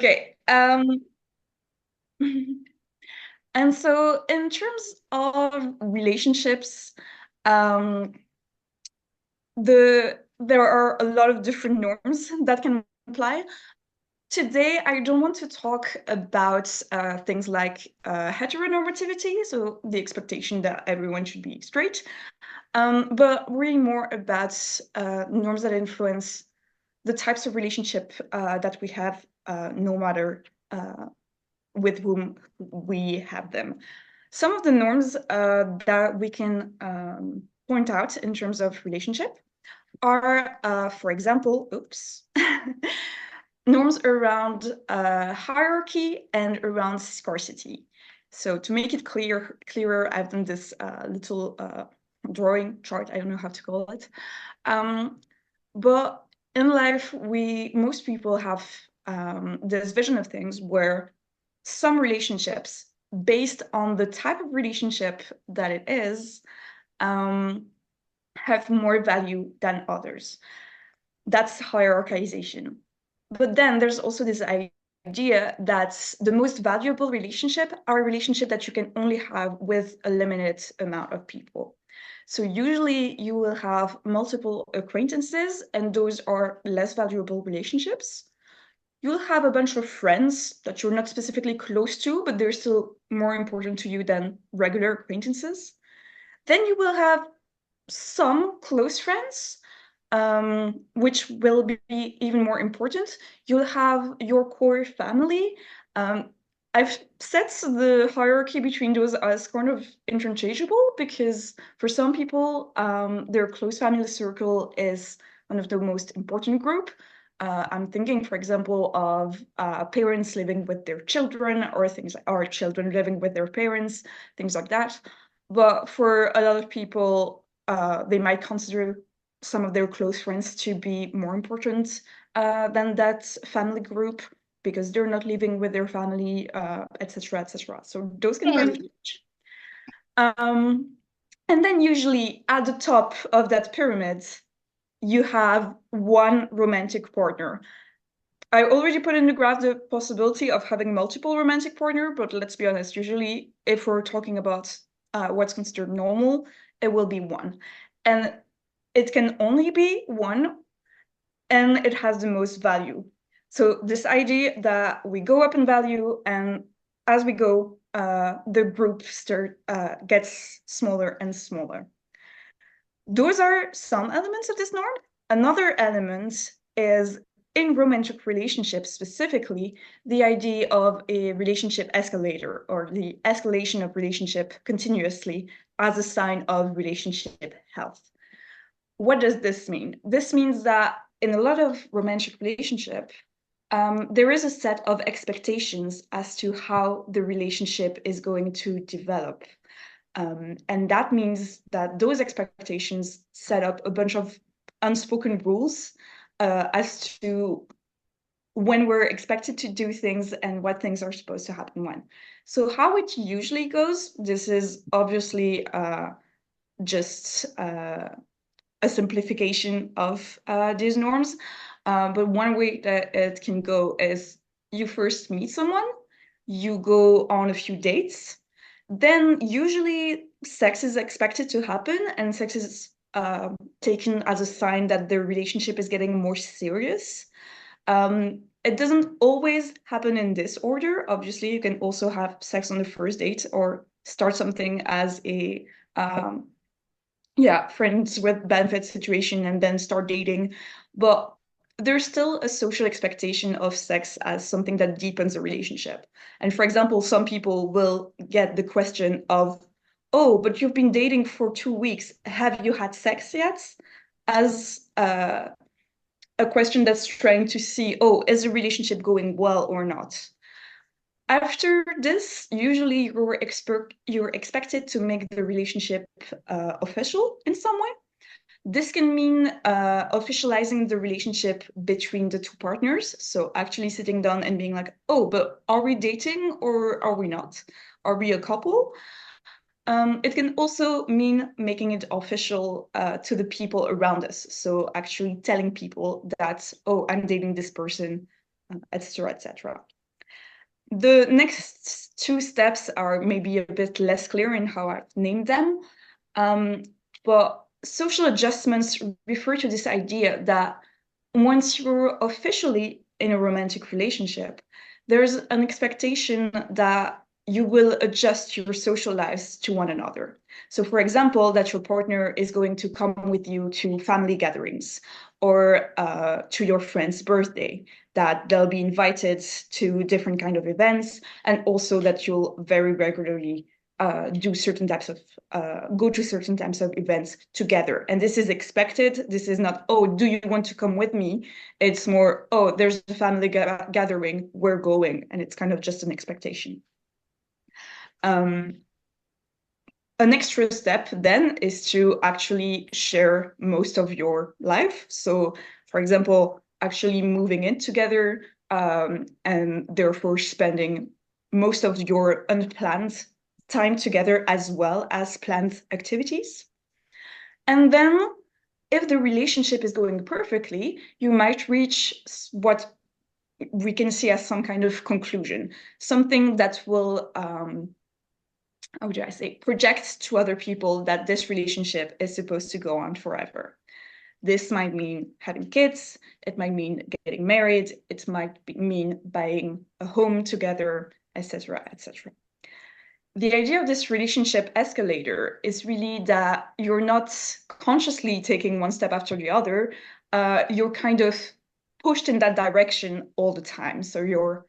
Okay. And so in terms of relationships, um, there are a lot of different norms that can apply. Today, I don't want to talk about things like heteronormativity, so the expectation that everyone should be straight, but really more about norms that influence the types of relationship that we have, no matter with whom we have them. Some of the norms that we can point out in terms of relationship are, for example, norms around hierarchy and around scarcity. So to make it clearer, I've done this little drawing chart. I don't know how to call it. But in life, most people have this vision of things where some relationships, based on the type of relationship that it is, have more value than others. That's hierarchization. But then there's also this idea that the most valuable relationship are a relationship that you can only have with a limited amount of people. So usually you will have multiple acquaintances, and those are less valuable relationships. You'll have a bunch of friends that you're not specifically close to, but they're still more important to you than regular acquaintances. Then you will have some close friends, which will be even more important. You'll have your core family. I've set the hierarchy between those as kind of interchangeable because for some people, their close family circle is one of the most important group. I'm thinking, for example, of parents living with their children or or children living with their parents, things like that. But for a lot of people, they might consider some of their close friends to be more important than that family group because they're not living with their family, etc., etc. So those can kind of change. And then usually at the top of that pyramid, you have one romantic partner. I already put in the graph the possibility of having multiple romantic partner, but let's be honest, usually if we're talking about what's considered normal, it will be one. And it can only be one, and it has the most value. So this idea that we go up in value, and as we go, the group gets smaller and smaller. Those are some elements of this norm. Another element is in romantic relationships specifically, the idea of a relationship escalator or the escalation of relationship continuously as a sign of relationship health. What does this mean? This means that in a lot of romantic relationship, there is a set of expectations as to how the relationship is going to develop. And that means that those expectations set up a bunch of unspoken rules as to when we're expected to do things and what things are supposed to happen when. So how it usually goes, this is obviously just a simplification of these norms. But one way that it can go is you first meet someone, you go on a few dates, then usually sex is expected to happen, and sex is taken as a sign that the relationship is getting more serious. It doesn't always happen in this order. Obviously, you can also have sex on the first date or start something as a friends with benefits situation and then start dating. But there's still a social expectation of sex as something that deepens a relationship. And for example, some people will get the question of, oh, but you've been dating for 2 weeks. Have you had sex yet? As a question that's trying to see, oh, is the relationship going well or not? After this, usually you're expected to make the relationship official in some way. This can mean officializing the relationship between the two partners. So actually sitting down and being like, oh, but are we dating or are we not? Are we a couple? It can also mean making it official to the people around us. So actually telling people that, oh, I'm dating this person, etc., etc. The next two steps are maybe a bit less clear in how I've named them. But social adjustments refer to this idea that once you're officially in a romantic relationship, there's an expectation that you will adjust your social lives to one another. So, for example, that your partner is going to come with you to family gatherings or to your friend's birthday, that they'll be invited to different kind of events, and also that you'll very regularly do certain types of go to certain types of events together. And this is expected. This is not, oh, do you want to come with me? It's more, oh, there's a family gathering, we're going. And it's kind of just an expectation. An extra step then is to actually share most of your life. So, for example, actually moving in together and therefore spending most of your unplanned time together as well as planned activities. And then if the relationship is going perfectly, you might reach what we can see as some kind of conclusion, something that will, how do I say, project to other people that this relationship is supposed to go on forever. This might mean having kids, it might mean getting married, it might mean buying a home together, etc., etc. The idea of this relationship escalator is really that you're not consciously taking one step after the other. You're kind of pushed in that direction all the time. So you're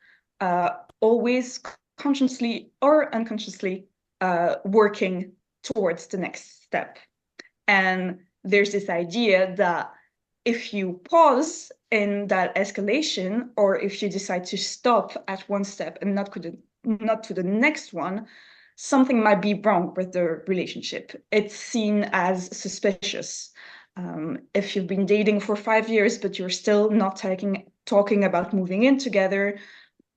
always consciously or unconsciously working towards the next step. And there's this idea that if you pause in that escalation, or if you decide to stop at one step and not to the next one, something might be wrong with the relationship. It's seen as suspicious. If you've been dating for 5 years, but you're still not talking about moving in together,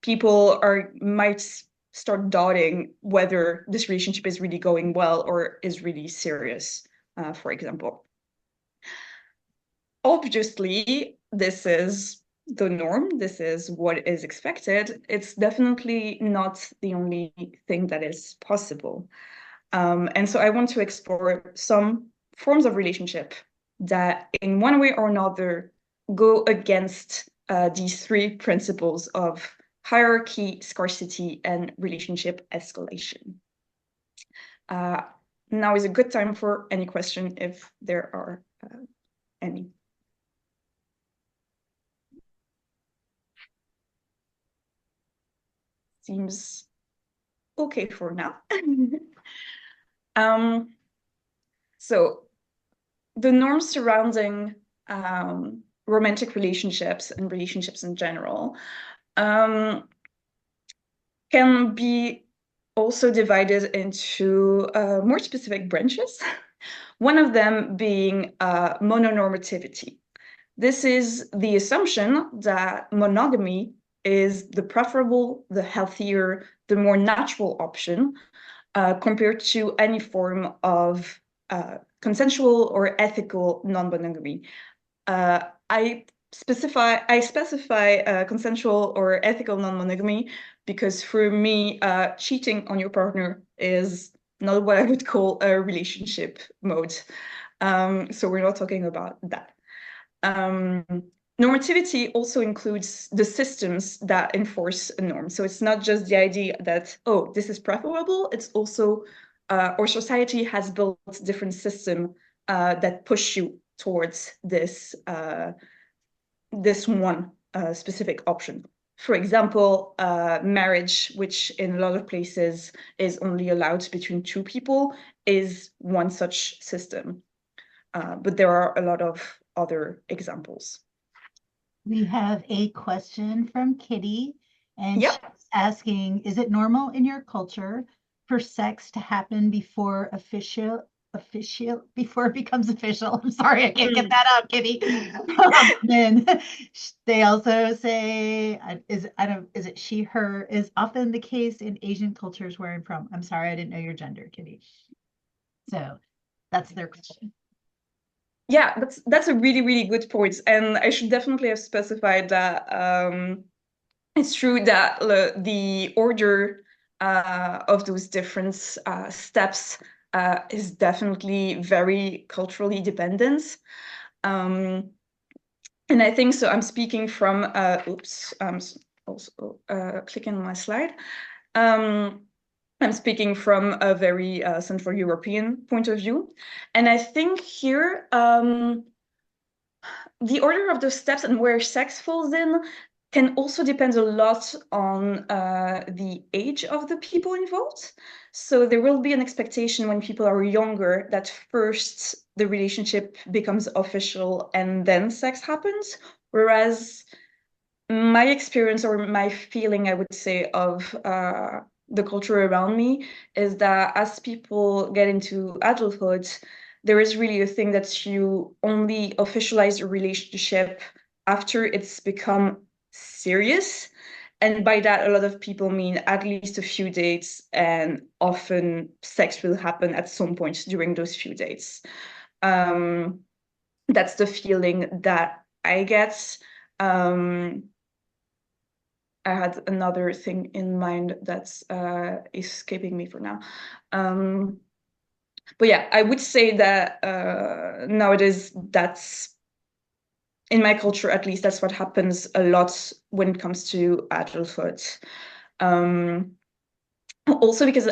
people might start doubting whether this relationship is really going well or is really serious, for example. Obviously, this is the norm. This is what is expected. It's definitely not the only thing that is possible. And so I want to explore some forms of relationship that in one way or another go against these three principles of hierarchy, scarcity, and relationship escalation. Now is a good time for any question if there are any. Seems okay for now. So the norms surrounding romantic relationships and relationships in general can be also divided into more specific branches. One of them being mononormativity. This is the assumption that monogamy is the preferable, the healthier, the more natural option compared to any form of consensual or ethical non-monogamy. I specify consensual or ethical non-monogamy because for me, cheating on your partner is not what I would call a relationship mode. So we're not talking about that. Normativity also includes the systems that enforce a norm. So it's not just the idea that, oh, this is preferable. It's also our society has built different systems that push you towards this one specific option. For example, marriage, which in a lot of places is only allowed between two people, is one such system. But there are a lot of other examples. We have a question from Kitty, and yep. She's asking, is it normal in your culture for sex to happen before before it becomes official? I'm sorry, I can't get that out, Kitty. Then they also say, is it she, her, is often the case in Asian cultures where I'm from. I'm sorry, I didn't know your gender, Kitty. So that's their question. Yeah, that's a really, really good point. And I should definitely have specified that it's true that the order of those different steps is definitely very culturally dependent. Um, and I think so. I'm speaking from, oops, I'm also clicking on my slide. Um, I'm speaking from a very Central European point of view. And I think here, the order of the steps and where sex falls in can also depend a lot on the age of the people involved. So there will be an expectation when people are younger that first the relationship becomes official and then sex happens. Whereas my experience or my feeling, I would say, of the culture around me is that as people get into adulthood, there is really a thing that you only officialize a relationship after it's become serious. And by that, a lot of people mean at least a few dates, and often sex will happen at some point during those few dates. Um, that's the feeling that I get. Um, I had another thing in mind that's escaping me for now. Um, but yeah, I would say that nowadays that's in my culture at least that's what happens a lot when it comes to adulthood. Um, Also because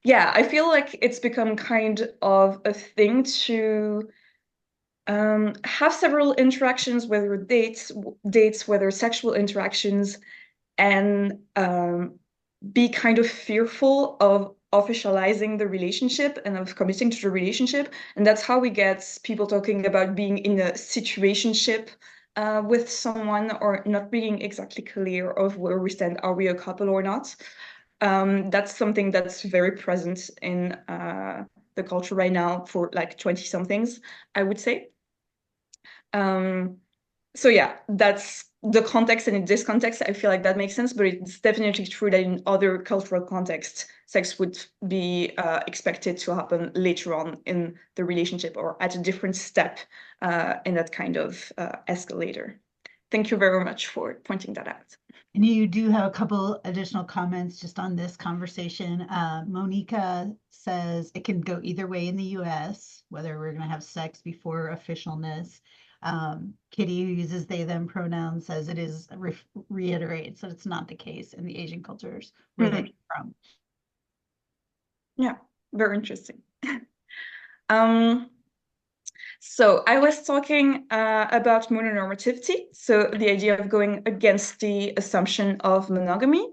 yeah, I feel like it's become kind of a thing to have several interactions, whether dates, whether sexual interactions, and be kind of fearful of officializing the relationship and of committing to the relationship. And that's how we get people talking about being in a situationship with someone or not being exactly clear of where we stand. Are we a couple or not? That's something that's very present in the culture right now for like 20 somethings, I would say. Um, so yeah, that's the context, and in this context, I feel like that makes sense. But it's definitely true that in other cultural contexts, sex would be expected to happen later on in the relationship or at a different step in that kind of escalator. Thank you very much for pointing that out. And you do have a couple additional comments just on this conversation. Monica says it can go either way in the US, whether we're going to have sex before officialness. Kitty, who uses they, them pronouns, says it is reiterates that it's not the case in the Asian cultures where they come from. Yeah, very interesting. Um, so I was talking about mononormativity, so the idea of going against the assumption of monogamy.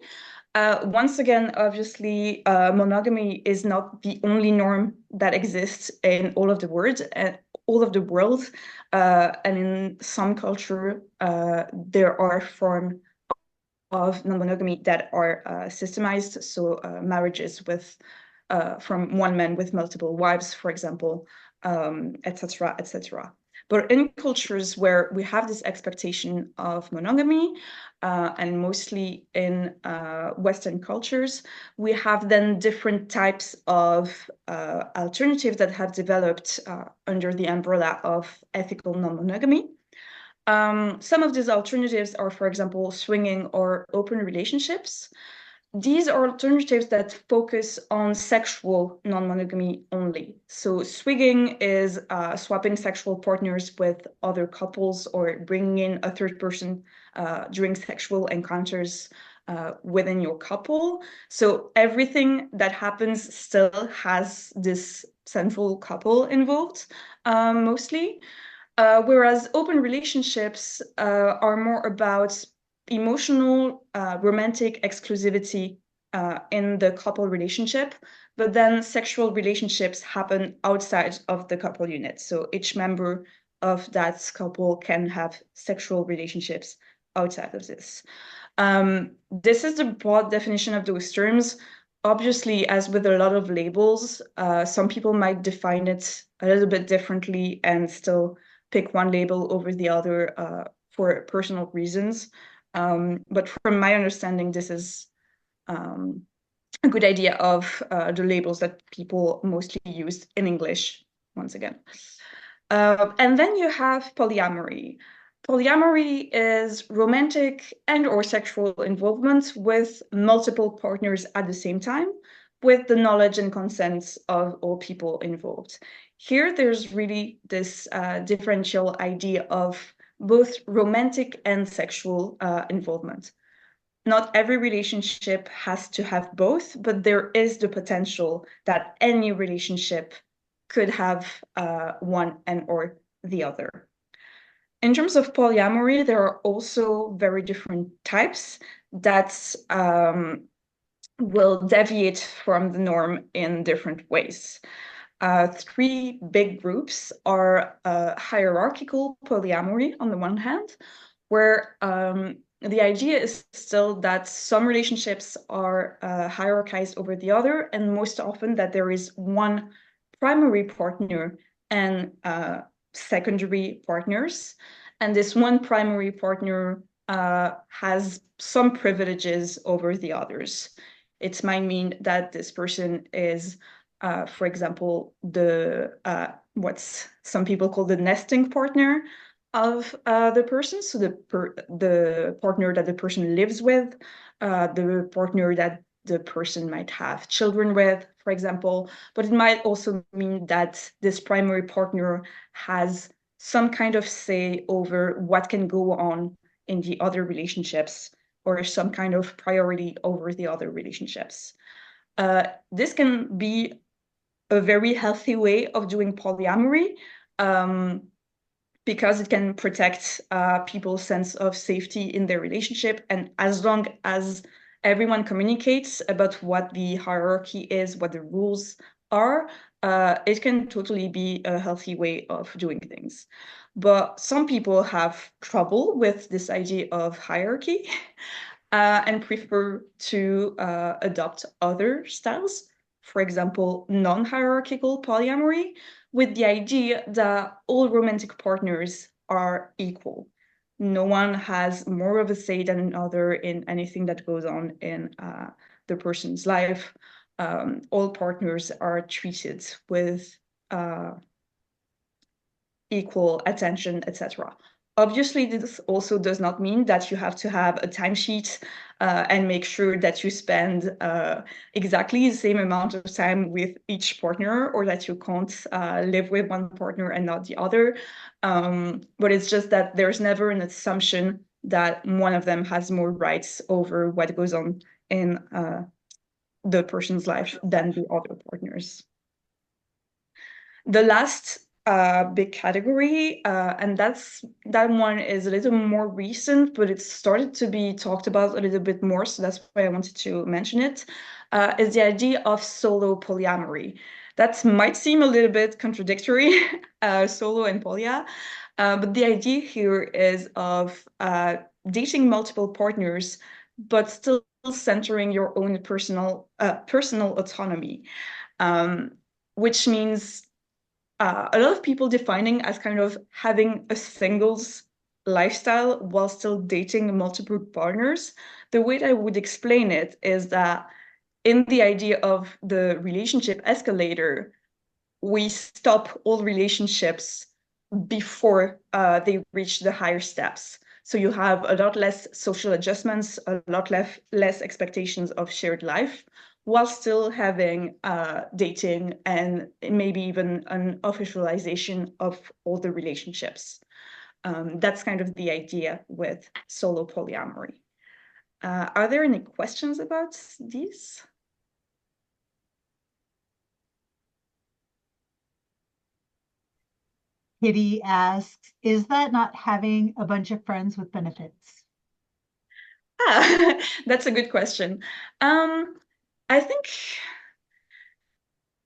Once again, obviously, monogamy is not the only norm that exists in all of the world, and in some culture, there are forms of non-monogamy that are systemized. So marriages with from one man with multiple wives, for example, etc., etc. But in cultures where we have this expectation of monogamy, and mostly in Western cultures, we have then different types of alternatives that have developed under the umbrella of ethical non-monogamy. Some of these alternatives are, for example, swinging or open relationships. These are alternatives that focus on sexual non-monogamy only. So swinging is swapping sexual partners with other couples or bringing in a third person during sexual encounters within your couple. So everything that happens still has this central couple involved, mostly. Whereas open relationships are more about emotional, romantic exclusivity in the couple relationship, but then sexual relationships happen outside of the couple unit. So each member of that couple can have sexual relationships outside of this. This is the broad definition of those terms. Obviously, as with a lot of labels, some people might define it a little bit differently and still pick one label over the other for personal reasons. But from my understanding, this is a good idea of the labels that people mostly use in English, once again. And then you have polyamory. Polyamory is romantic and or sexual involvement with multiple partners at the same time, with the knowledge and consent of all people involved. Here, there's really this differential idea of both romantic and sexual involvement. Not every relationship has to have both, but there is the potential that any relationship could have one and or the other. In terms of polyamory, there are also very different types that will deviate from the norm in different ways. Three big groups are hierarchical polyamory on the one hand, where the idea is still that some relationships are hierarchized over the other, and most often that there is one primary partner and secondary partners. And this one primary partner has some privileges over the others. It might mean that this person is, for example, what's some people call the nesting partner of the person. So the partner that the person lives with, the partner that the person might have children with, for example. But it might also mean that this primary partner has some kind of say over what can go on in the other relationships, or some kind of priority over the other relationships. This can be a very healthy way of doing polyamory, because it can protect people's sense of safety in their relationship. And as long as everyone communicates about what the hierarchy is, what the rules are, it can totally be a healthy way of doing things. But some people have trouble with this idea of hierarchy and prefer to adopt other styles. For example, non-hierarchical polyamory, with the idea that all romantic partners are equal. No one has more of a say than another in anything that goes on in the person's life. All partners are treated with equal attention, etc. Obviously, this also does not mean that you have to have a timesheet and make sure that you spend exactly the same amount of time with each partner, or that you can't live with one partner and not the other. But it's just that there's never an assumption that one of them has more rights over what goes on in the person's life than the other partners. The last big category, and that one is a little more recent, but it's started to be talked about a little bit more, so that's why I wanted to mention it, is the idea of solo polyamory. That might seem a little bit contradictory, solo and polya, but the idea here is of dating multiple partners, but still centering your own personal autonomy, which means a lot of people defining as kind of having a singles lifestyle while still dating multiple partners. The way that I would explain it is that in the idea of the relationship escalator, we stop all relationships before they reach the higher steps. So you have a lot less social adjustments, a lot less expectations of shared life, while still having dating and maybe even an officialization of all the relationships. That's kind of the idea with solo polyamory. Are there any questions about these? Kitty asks, is that not having a bunch of friends with benefits? That's a good question. I think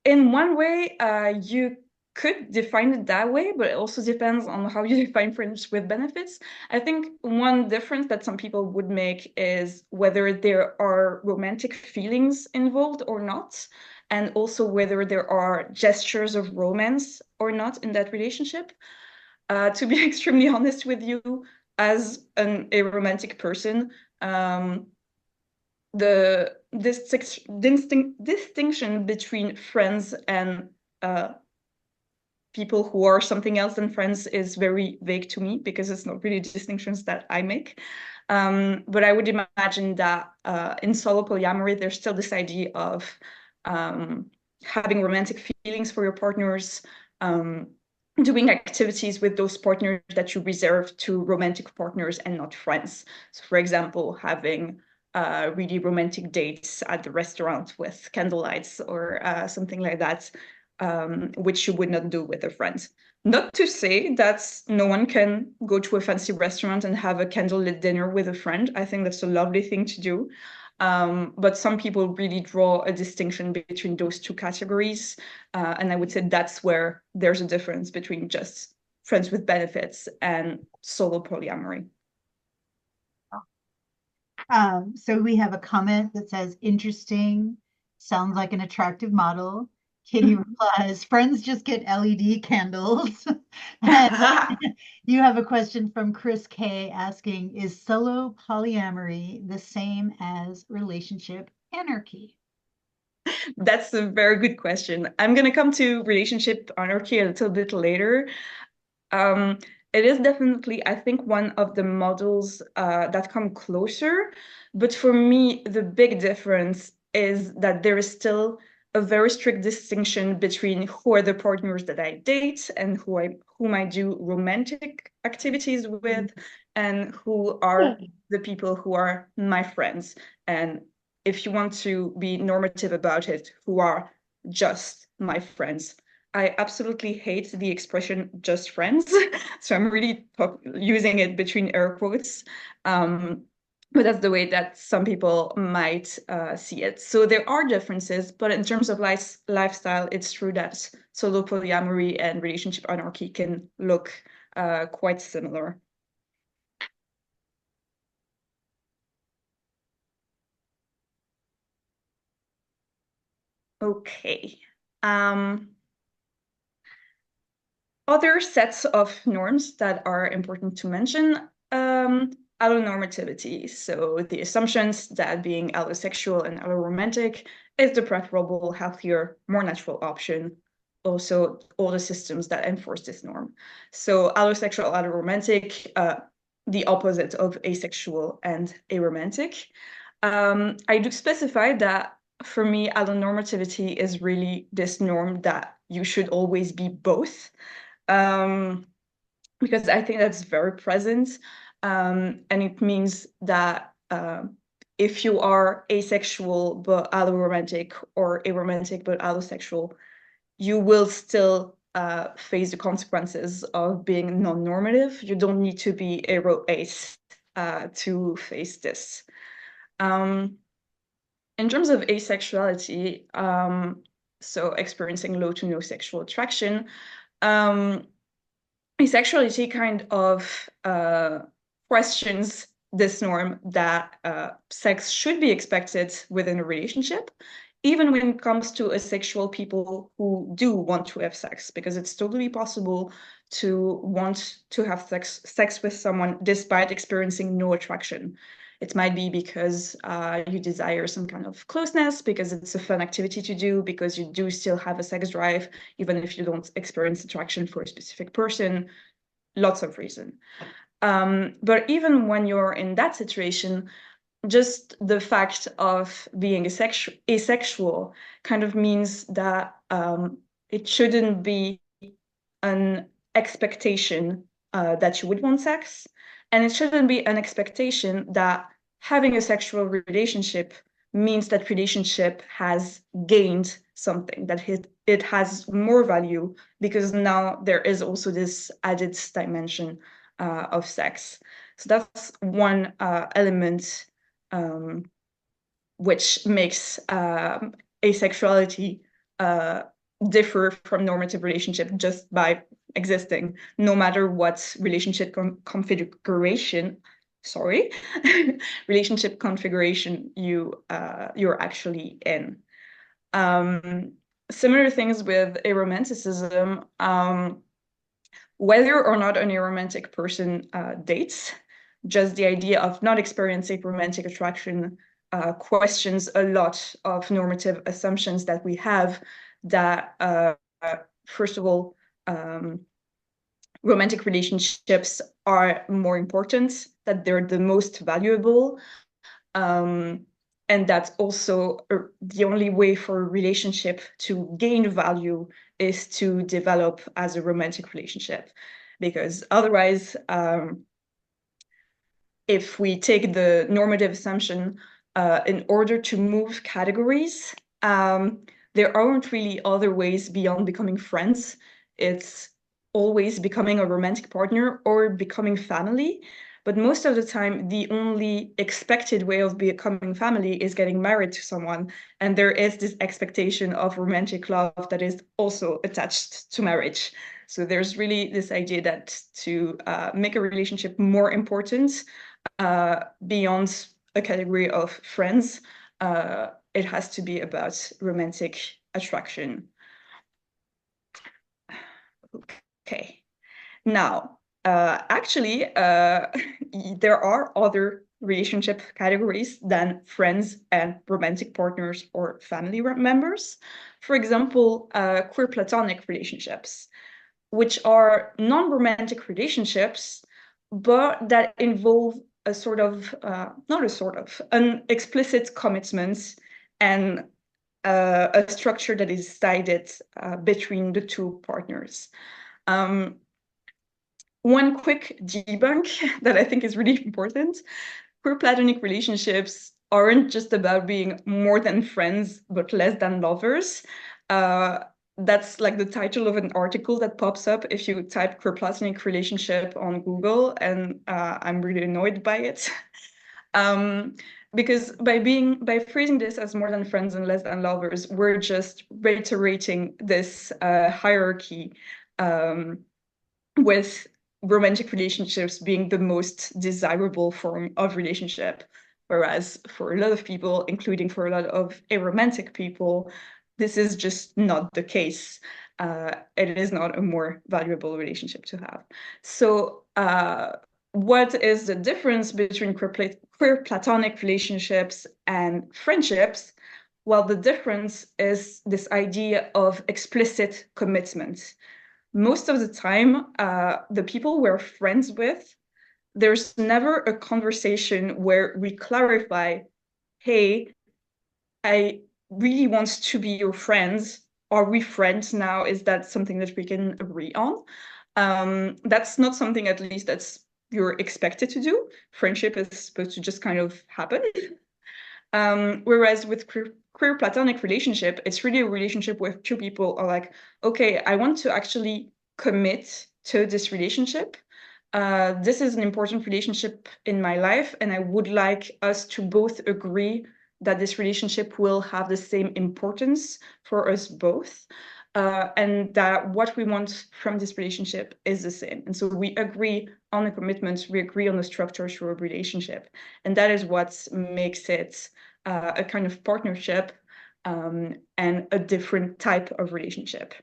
in one way, you could define it that way, but it also depends on how you define friends with benefits. I think one difference that some people would make is whether there are romantic feelings involved or not, and also whether there are gestures of romance or not in that relationship. To be extremely honest with you, as a romantic person, the distinction between friends and people who are something else than friends is very vague to me because it's not really distinctions that I make. But I would imagine that in solo polyamory, there's still this idea of having romantic feelings for your partners, doing activities with those partners that you reserve to romantic partners and not friends. So, for example, having really romantic dates at the restaurant with candlelights or something like that, which you would not do with a friend. Not to say that no one can go to a fancy restaurant and have a candlelit dinner with a friend. I think that's a lovely thing to do. But some people really draw a distinction between those two categories. And I would say that's where there's a difference between just friends with benefits and solo polyamory. So we have a comment that says, interesting, sounds like an attractive model. Kitty replies, friends just get LED candles. And you have a question from Chris K asking, is solo polyamory the same as relationship anarchy? That's a very good question. I'm going to come to relationship anarchy a little bit later. Um, it is definitely, I think, one of the models that come closer. But for me, the big difference is that there is still a very strict distinction between who are the partners that I date and whom I do romantic activities with, and who are the people who are my friends. And if you want to be normative about it, who are just my friends. I absolutely hate the expression just friends. So I'm really using it between air quotes. But that's the way that some people might see it. So there are differences, but in terms of lifestyle, it's true that solo polyamory and relationship anarchy can look quite similar. Okay. Other sets of norms that are important to mention, allonormativity. So the assumptions that being allosexual and alloromantic is the preferable, healthier, more natural option. Also, all the systems that enforce this norm. So allosexual, alloromantic, the opposite of asexual and aromantic. I do specify that for me, allonormativity is really this norm that you should always be both, um, because I think that's very present. And it means that if you are asexual but alloromantic or aromantic but allosexual, you will still face the consequences of being non-normative. You don't need to be aro-ace to face this. In terms of asexuality, so experiencing low to no sexual attraction, asexuality kind of questions this norm that sex should be expected within a relationship, even when it comes to asexual people who do want to have sex, because it's totally possible to want to have sex with someone despite experiencing no attraction. It might be because you desire some kind of closeness, because it's a fun activity to do, because you do still have a sex drive, even if you don't experience attraction for a specific person. Lots of reasons. But even when you're in that situation, just the fact of being asexual kind of means that it shouldn't be an expectation that you would want sex, and it shouldn't be an expectation that having a sexual relationship means that relationship has gained something, that it has more value, because now there is also this added dimension of sex. So that's one element which makes asexuality differ from normative relationship just by existing, no matter what relationship configuration, sorry, relationship configuration you're actually in. Similar things with aromanticism. Whether or not an aromantic person dates, just the idea of not experiencing romantic attraction questions a lot of normative assumptions that we have that, first of all, romantic relationships are more important, that they're the most valuable, and that's also the only way for a relationship to gain value is to develop as a romantic relationship. Because otherwise, if we take the normative assumption, in order to move categories, there aren't really other ways beyond becoming friends. It's always becoming a romantic partner or becoming family. But most of the time, the only expected way of becoming family is getting married to someone. And there is this expectation of romantic love that is also attached to marriage. So there's really this idea that to make a relationship more important, beyond a category of friends, it has to be about romantic attraction. Okay. Now, actually, there are other relationship categories than friends and romantic partners or family members. For example, queer platonic relationships, which are non-romantic relationships, but that involve a sort of, not a sort of, an explicit commitment and a structure that is decided between the two partners. One quick debunk that I think is really important: queer platonic relationships aren't just about being more than friends, but less than lovers. Uh, that's like the title of an article that pops up if you type queer platonic relationship on Google, and I'm really annoyed by it. Um, because by phrasing this as more than friends and less than lovers, we're just reiterating this hierarchy, with romantic relationships being the most desirable form of relationship. Whereas for a lot of people, including for a lot of aromantic people, this is just not the case. It is not a more valuable relationship to have. So, what is the difference between queer platonic relationships and friendships? Well, the difference is this idea of explicit commitment. Most of the time, the people we're friends with, there's never a conversation where we clarify, hey, I really want to be your friends. Are we friends now? Is that something that we can agree on? That's not something, at least, that's you're expected to do. Friendship is supposed to just kind of happen. Whereas with queer platonic relationship, it's really a relationship where two people are like, okay, I want to actually commit to this relationship. This is an important relationship in my life, and I would like us to both agree that this relationship will have the same importance for us both. And that what we want from this relationship is the same. And so we agree on a commitment, we agree on the structure for a relationship. And that is what makes it a kind of partnership, and a different type of relationship.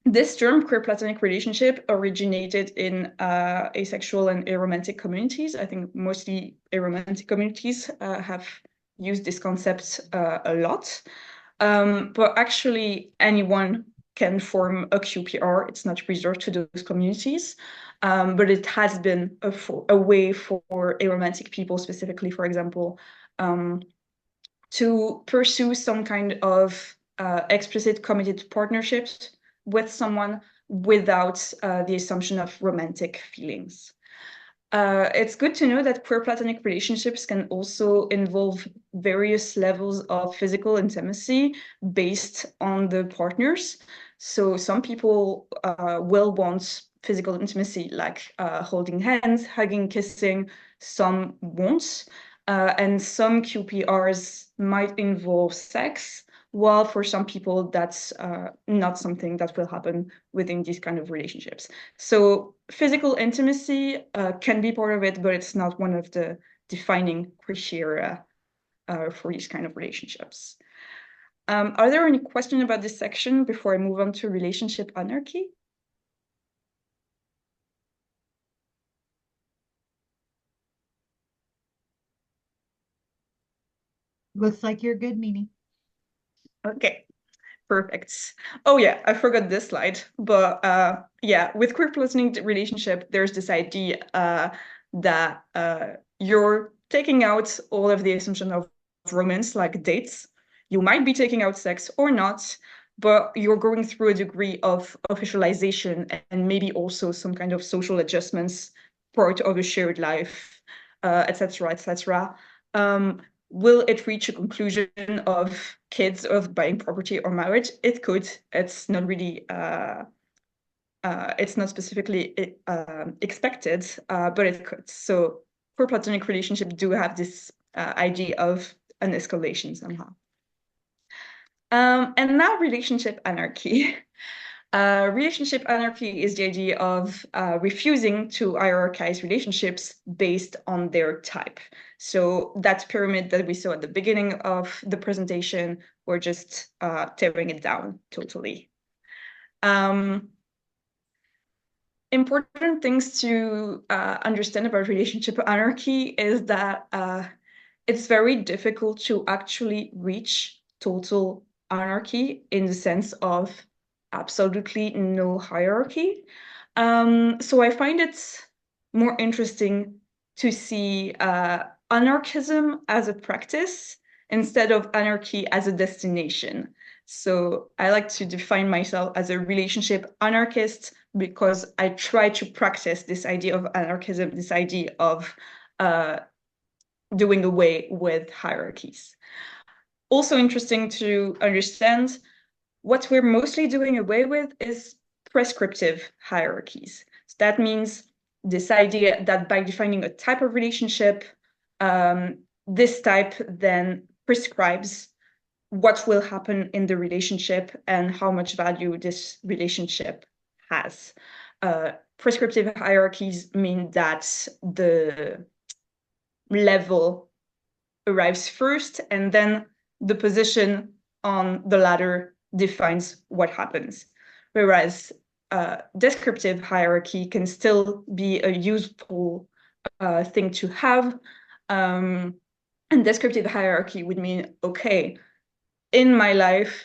This term, queer platonic relationship, originated in asexual and aromantic communities. I think mostly aromantic communities have used this concept a lot. But actually, anyone can form a QPR. It's not reserved to those communities. But it has been a way for aromantic people, specifically, for example, to pursue some kind of explicit committed partnerships with someone without the assumption of romantic feelings. It's good to know that queer platonic relationships can also involve various levels of physical intimacy based on the partners. So some people will want physical intimacy, like holding hands, hugging, kissing. Some won't. And some QPRs might involve sex, while for some people that's not something that will happen within these kind of relationships. So physical intimacy can be part of it, but it's not one of the defining criteria for these kind of relationships. Are there any questions about this section before I move on to relationship anarchy? Looks like you're good, Meenie. Okay. Perfect. Oh yeah, I forgot this slide, but yeah, with queer platonic relationship, there's this idea that you're taking out all of the assumption of romance, like dates. You might be taking out sex or not, but you're going through a degree of officialization and maybe also some kind of social adjustments, part of a shared life, etc., etc. Will it reach a conclusion of kids, of buying property or marriage? It could. It's not really, it's not specifically expected, but it could. So for platonic relationships do have this idea of an escalation somehow. And now relationship anarchy. Relationship anarchy is the idea of refusing to hierarchize relationships based on their type. So that pyramid that we saw at the beginning of the presentation, we're just tearing it down totally. Important things to understand about relationship anarchy is that it's very difficult to actually reach total anarchy in the sense of absolutely no hierarchy. So I find it more interesting to see anarchism as a practice instead of anarchy as a destination. So I like to define myself as a relationship anarchist because I try to practice this idea of anarchism, this idea of doing away with hierarchies. Also interesting to understand, what we're mostly doing away with is prescriptive hierarchies. So that means this idea that by defining a type of relationship, this type then prescribes what will happen in the relationship and how much value this relationship has. Prescriptive hierarchies mean that the level arrives first and then the position on the ladder defines what happens. Whereas descriptive hierarchy can still be a useful thing to have. And descriptive hierarchy would mean, okay, in my life,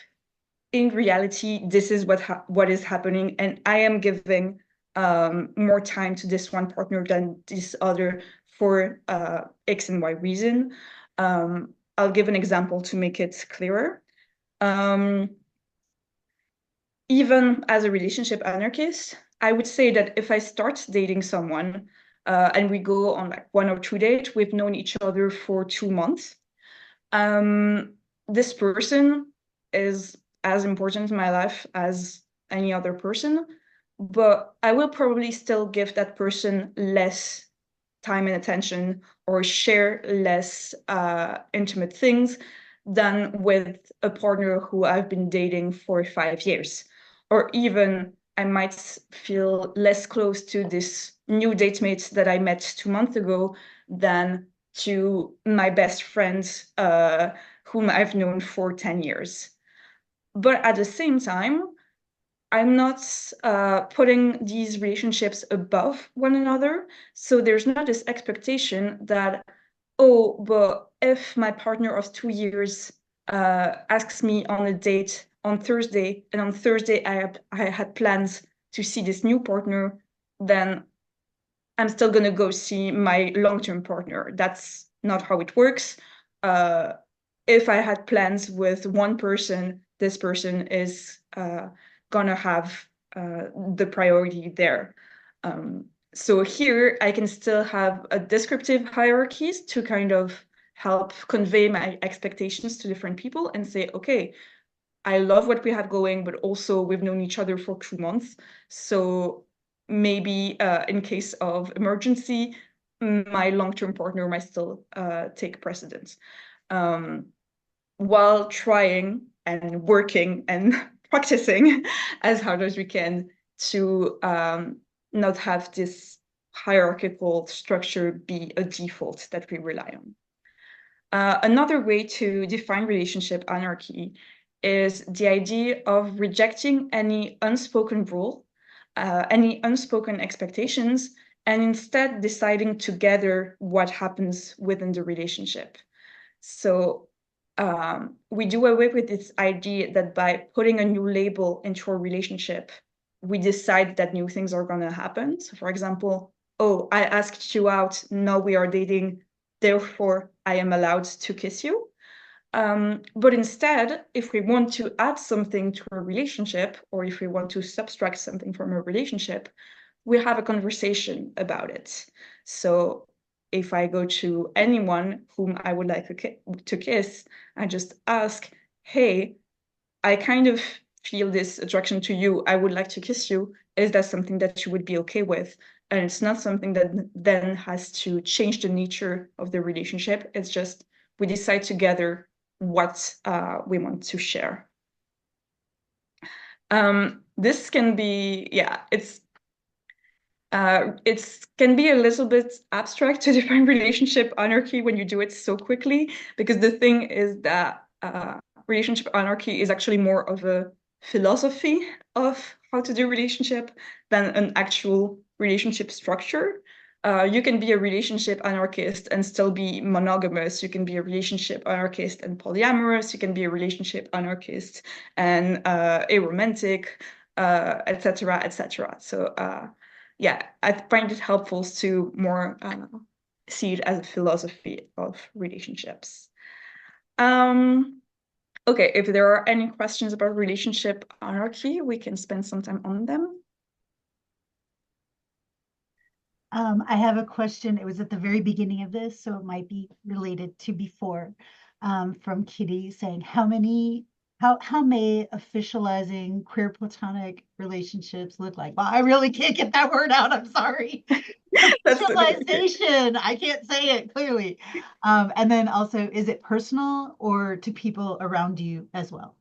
in reality, this is what is happening, and I am giving more time to this one partner than this other for X and Y reason. I'll give an example to make it clearer. Even as a relationship anarchist, I would say that if I start dating someone and we go on like 1 or 2 dates, we've known each other for 2 months. This person is as important in my life as any other person, but I will probably still give that person less time and attention or share less intimate things than with a partner who I've been dating for 5 years. Or even I might feel less close to this new date mate that I met 2 months ago than to my best friend whom I've known for 10 years. But at the same time, I'm not putting these relationships above one another. So there's not this expectation that, oh, but if my partner of 2 years asks me on a date on Thursday, and on Thursday I had plans to see this new partner, then I'm still going to go see my long-term partner. That's not how it works. If I had plans with one person, this person is going to have the priority there. So here I can still have a descriptive hierarchies to kind of help convey my expectations to different people and say, okay, I love what we have going, but also we've known each other for 2 months. So maybe in case of emergency, my long-term partner might still take precedence. While trying and working and practicing as hard as we can to not have this hierarchical structure be a default that we rely on. Another way to define relationship anarchy is the idea of rejecting any unspoken rule, any unspoken expectations, and instead deciding together what happens within the relationship. So we do away with this idea that by putting a new label into a relationship, we decide that new things are going to happen. So, for example, oh, I asked you out, now we are dating, therefore I am allowed to kiss you. But instead, if we want to add something to a relationship, or if we want to subtract something from a relationship, we have a conversation about it. So if I go to anyone whom I would like to kiss, I just ask, hey, I kind of feel this attraction to you. I would like to kiss you. Is that something that you would be okay with? And it's not something that then has to change the nature of the relationship. It's just we decide together what we want to share. This can be, yeah, it can be a little bit abstract to define relationship anarchy when you do it so quickly, because the thing is that relationship anarchy is actually more of a philosophy of how to do relationship than an actual relationship structure. You can be a relationship anarchist and still be monogamous. You can be a relationship anarchist and polyamorous. You can be a relationship anarchist and aromantic, etc., etc. So yeah, I find it helpful to more see it as a philosophy of relationships. Okay, if there are any questions about relationship anarchy, we can spend some time on them. I have a question. It was at the very beginning of this, so it might be related to before, from Kitty saying, how may officializing queer platonic relationships look like? Well, I really can't get that word out. I'm sorry. That's okay. Officialization. I can't say it clearly. And then also, is it personal or to people around you as well?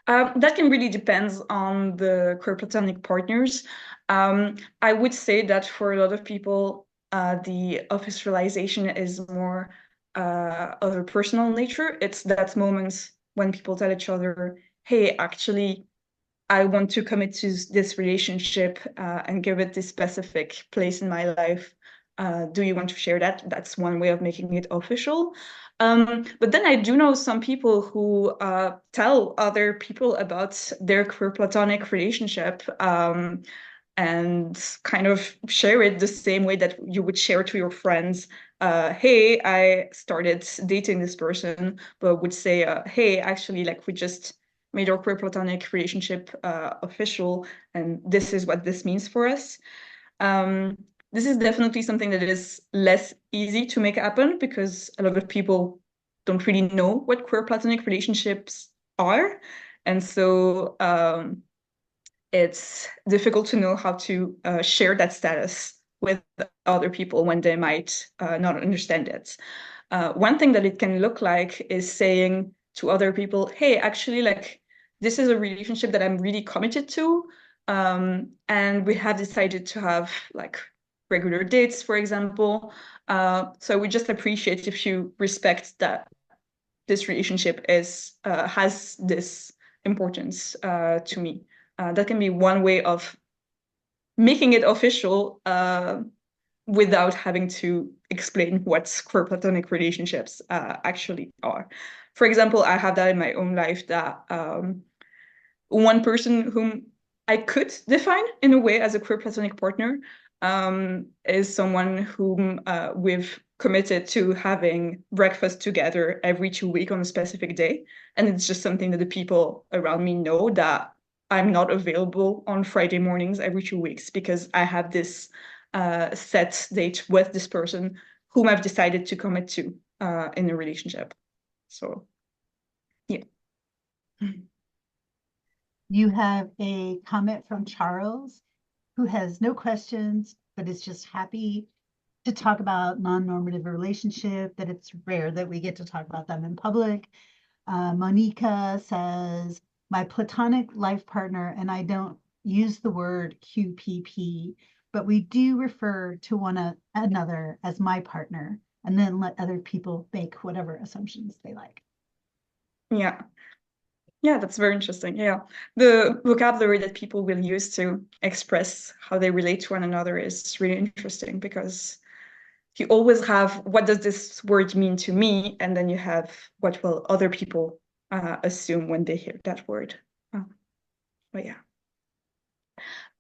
That can really depend on the queer platonic partners. I would say that for a lot of people, the officialization is more of a personal nature. It's that moment when people tell each other, hey, actually, I want to commit to this relationship and give it this specific place in my life. Do you want to share that? That's one way of making it official. But then I do know some people who tell other people about their queer platonic relationship and kind of share it the same way that you would share to your friends. Hey, I started dating this person, but would say, hey, actually, like we just made our queer platonic relationship official, and this is what this means for us. Um, this is definitely something that is less easy to make happen because a lot of people don't really know what queer platonic relationships are. And so it's difficult to know how to share that status with other people when they might not understand it. One thing that it can look like is saying to other people, hey, actually, like, this is a relationship that I'm really committed to. And we have decided to have like regular dates, for example. So we just appreciate if you respect that this relationship is has this importance to me. That can be one way of making it official without having to explain what queer platonic relationships actually are. For example, I have that in my own life that one person whom I could define in a way as a queer platonic partner is someone whom we've committed to having breakfast together every 2 weeks on a specific day. And it's just something that the people around me know that I'm not available on Friday mornings every 2 weeks because I have this set date with this person whom I've decided to commit to in a relationship. So, yeah. You have a comment from Charles, who has no questions, but is just happy to talk about non-normative relationship, that it's rare that we get to talk about them in public. Monica says, my platonic life partner and I don't use the word QPP, but we do refer to one another as my partner, and then let other people make whatever assumptions they like. Yeah. Yeah, that's very interesting. Yeah. The vocabulary that people will use to express how they relate to one another is really interesting because you always have what does this word mean to me, and then you have what will other people assume when they hear that word. But yeah.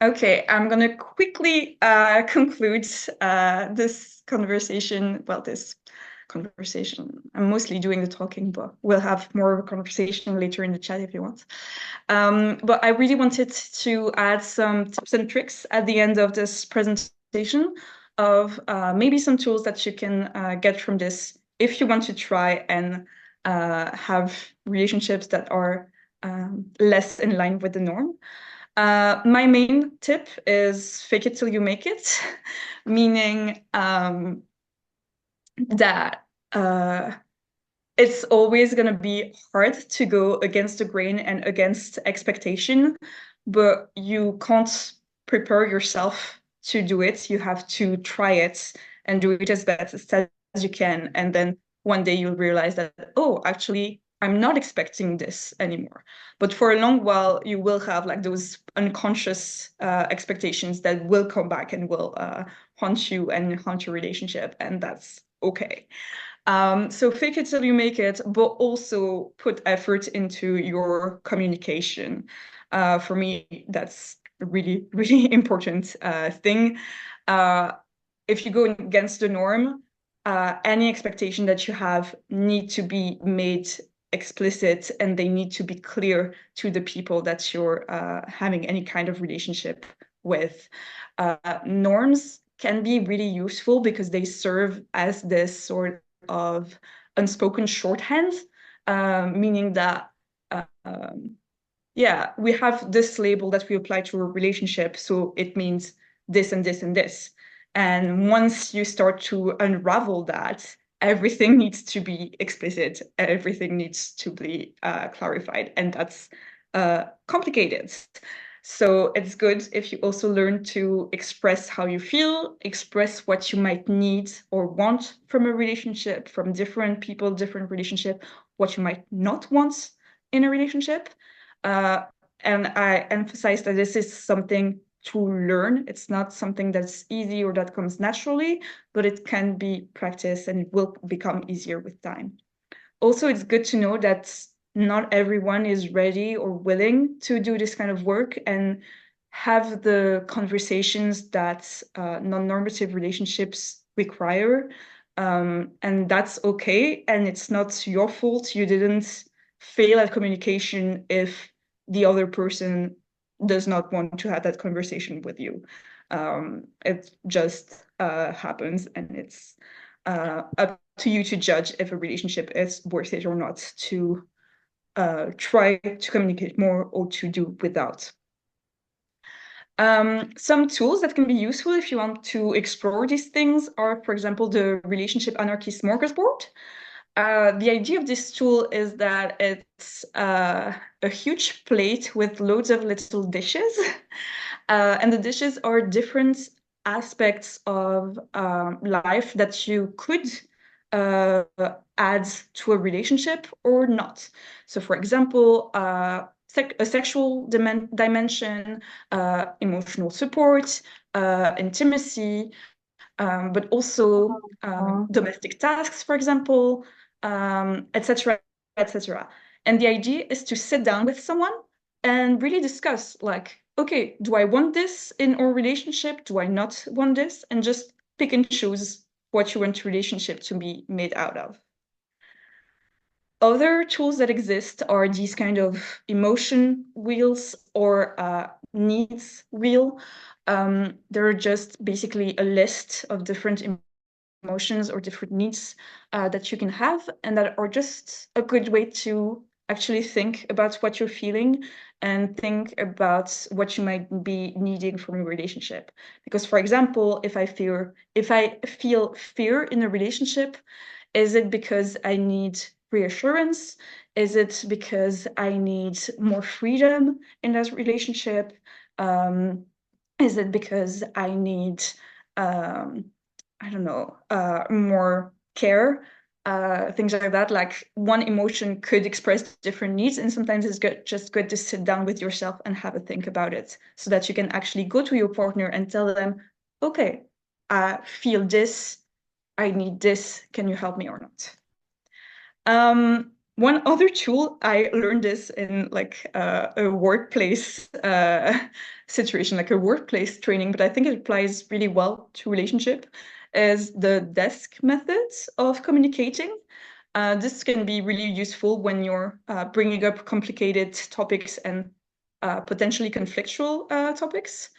Okay, I'm gonna quickly conclude this conversation. Well, this conversation. I'm mostly doing the talking, but we'll have more of a conversation later in the chat if you want. But I really wanted to add some tips and tricks at the end of this presentation of maybe some tools that you can get from this if you want to try and have relationships that are less in line with the norm. My main tip is fake it till you make it, meaning that it's always going to be hard to go against the grain and against expectation, but you can't prepare yourself to do it. You have to try it and do it as best as you can. And then one day you'll realize that, oh, actually, I'm not expecting this anymore. But for a long while, you will have like those unconscious expectations that will come back and will haunt you and haunt your relationship. And that's okay. So fake it till you make it, but also put effort into your communication. For me, that's a really, really important thing. If you go against the norm, any expectation that you have need to be made explicit, and they need to be clear to the people that you're having any kind of relationship with. Norms can be really useful because they serve as this sort of unspoken shorthand, meaning that yeah, we have this label that we apply to a relationship, so it means this and this and this. And once you start to unravel that, everything needs to be explicit, everything needs to be clarified, and that's complicated. So it's good if you also learn to express how you feel, express what you might need or want from a relationship, from different people, different relationship, what you might not want in a relationship. And I emphasize that this is something to learn. It's not something that's easy or that comes naturally, but it can be practiced and it will become easier with time. Also, it's good to know that not everyone is ready or willing to do this kind of work and have the conversations that non-normative relationships require. And that's okay. And it's not your fault. You didn't fail at communication if the other person does not want to have that conversation with you. It just happens, and it's up to you to judge if a relationship is worth it or not to try to communicate more or to do without. Some tools that can be useful if you want to explore these things are, for example, the Relationship Anarchy Smorgasbord. The idea of this tool is that it's a huge plate with loads of little dishes. And the dishes are different aspects of life that you could add to a relationship or not. So, for example, a sexual dimension, emotional support, intimacy, but also domestic tasks, for example, etc., etc. And the idea is to sit down with someone and really discuss, like, okay, do I want this in our relationship? Do I not want this? And just pick and choose what you want your relationship to be made out of. Other tools that exist are these kind of emotion wheels or needs wheel. They're just basically a list of different emotions or different needs that you can have, and that are just a good way to actually think about what you're feeling and think about what you might be needing from a relationship. Because, for example, if I feel fear in a relationship, is it because I need reassurance? Is it because I need more freedom in that relationship? Is it because I need I don't know, more care, things like that. Like one emotion could express different needs, and sometimes it's just good to sit down with yourself and have a think about it, so that you can actually go to your partner and tell them, okay, I feel this. I need this. Can you help me or not? One other tool, I learned this in like a workplace situation, like a workplace training, but I think it applies really well to relationship, is the desk methods of communicating. This can be really useful when you're bringing up complicated topics and potentially conflictual topics.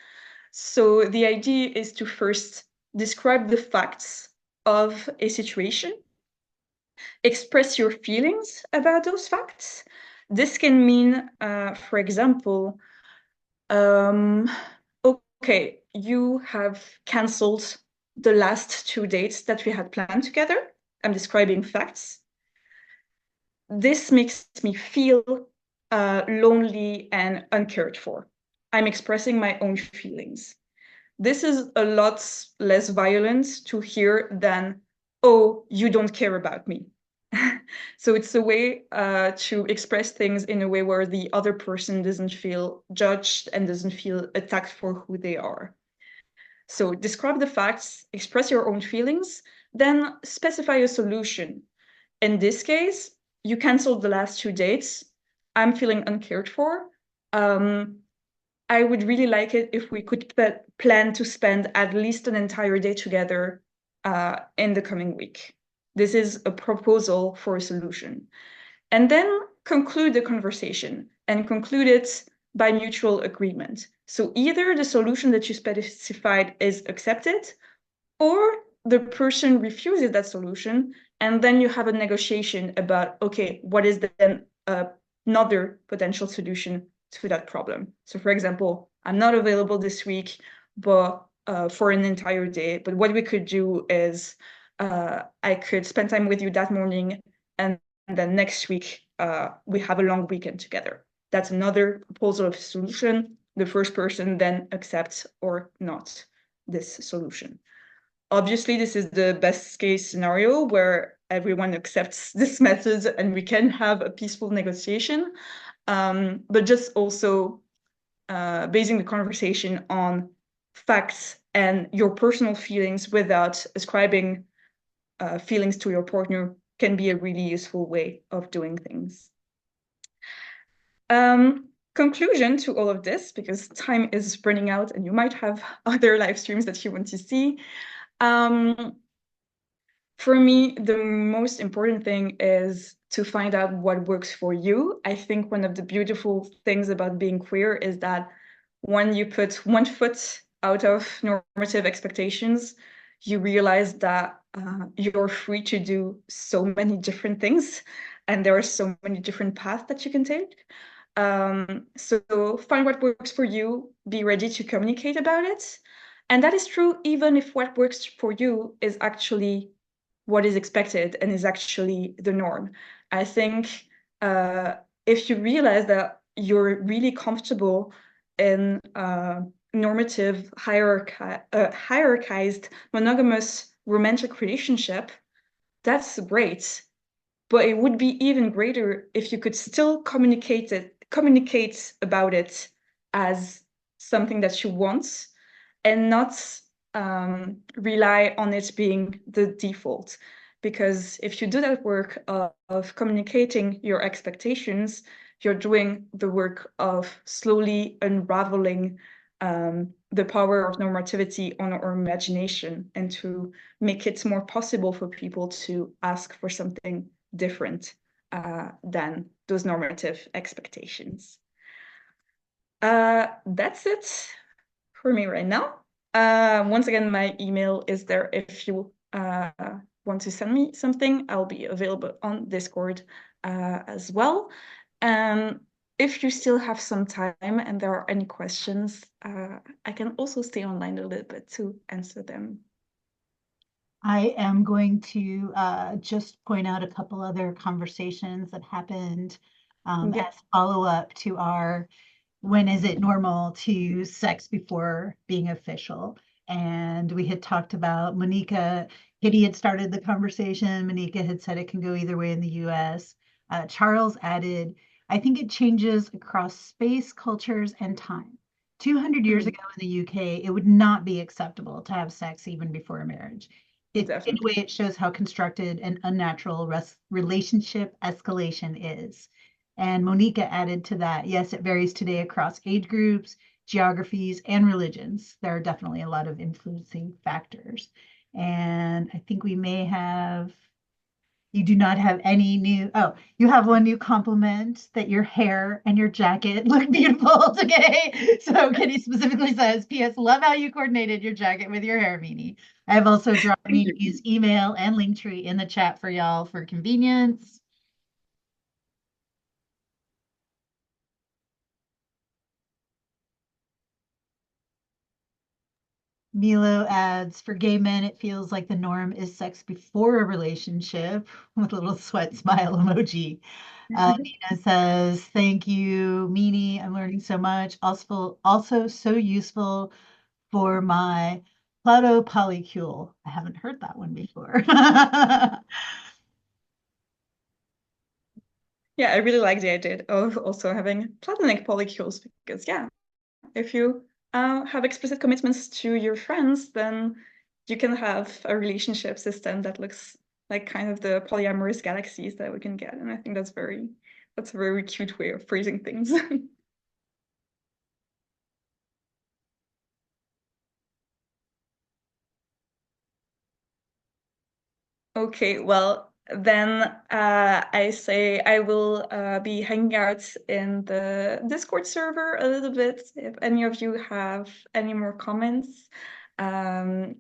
So the idea is to first describe the facts of a situation, express your feelings about those facts. This can mean, for example, um, okay, you have canceled the last 2 dates that we had planned together. I'm describing facts. This makes me feel lonely and uncared for. I'm expressing my own feelings. This is a lot less violent to hear than, oh, you don't care about me. So it's a way to express things in a way where the other person doesn't feel judged and doesn't feel attacked for who they are. So describe the facts, express your own feelings, then specify a solution. In this case, you canceled the last 2 dates. I'm feeling uncared for. I would really like it if we could plan to spend at least an entire day together in the coming week. This is a proposal for a solution. And then conclude the conversation and conclude it by mutual agreement. So either the solution that you specified is accepted, or the person refuses that solution, and then you have a negotiation about, okay, what is then another potential solution to that problem. So for example, I'm not available this week, but for an entire day, but what we could do is I could spend time with you that morning, and then next week we have a long weekend together. That's another proposal of solution. The first person then accepts or not this solution. Obviously, this is the best case scenario where everyone accepts this method and we can have a peaceful negotiation. But just also basing the conversation on facts and your personal feelings without ascribing feelings to your partner can be a really useful way of doing things. Conclusion to all of this, because time is running out and you might have other live streams that you want to see. For me, the most important thing is to find out what works for you. I think one of the beautiful things about being queer is that when you put one foot out of normative expectations, you realize that you're free to do so many different things, and there are so many different paths that you can take. So find what works for you, be ready to communicate about it. And that is true even if what works for you is actually what is expected and is actually the norm. I think if you realize that you're really comfortable in normative, hierarchized, monogamous romantic relationship, that's great. But it would be even greater if you could still communicate about it as something that you want and not rely on it being the default. Because if you do that work of communicating your expectations, you're doing the work of slowly unraveling the power of normativity on our imagination and to make it more possible for people to ask for something different than those normative expectations. That's it for me right now. Once again, my email is there if you want to send me something. I'll be available on Discord as well. If you still have some time and there are any questions, I can also stay online a little bit to answer them. I am going to just point out a couple other conversations that happened as follow-up to our when is it normal to sex before being official. And we had talked about Monica, Kitty had started the conversation. Monica had said it can go either way in the US. Charles added, I think it changes across space, cultures, and time. 200 years ago in the UK, it would not be acceptable to have sex even before marriage. In a way, definitely. it shows how constructed and unnatural relationship escalation is. And Monica added to that, yes, it varies today across age groups, geographies, and religions. There are definitely a lot of influencing factors. And I think we may have, you do not have any new, oh, you have one new compliment that your hair and your jacket look beautiful today. So Kitty specifically says, P.S. Love how you coordinated your jacket with your hair, Meenie. I have also dropped Thank you. Meenie's email and link tree in the chat for y'all for convenience. Milo adds, for gay men, it feels like the norm is sex before a relationship with a little sweat smile emoji. Nina says, thank you, Meenie. I'm learning so much. Also so useful for my Plato polycule. I haven't heard that one before. Yeah, I really like the idea of also having platonic polycules because, yeah, if you have explicit commitments to your friends, then you can have a relationship system that looks like kind of the polyamorous galaxies that we can get. And I think that's a very cute way of phrasing things. Okay, well, then I say I will be hanging out in the Discord server a little bit if any of you have any more comments. And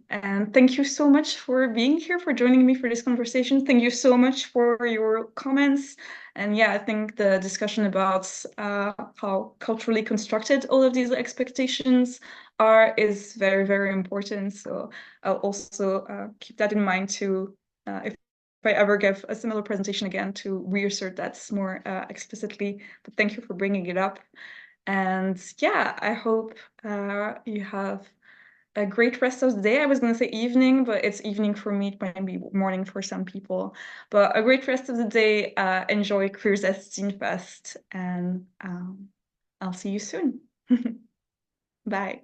thank you so much for being here, for joining me for this conversation. Thank you so much for your comments. And yeah, I think the discussion about how culturally constructed all of these expectations are is very, very important. So I'll also keep that in mind too if I ever give a similar presentation again to reassert that more explicitly. But thank you for bringing it up. And yeah, I hope you have a great rest of the day. I was going to say evening, but it's evening for me. It might be morning for some people. But a great rest of the day. Enjoy QZZF24 and I'll see you soon. Bye.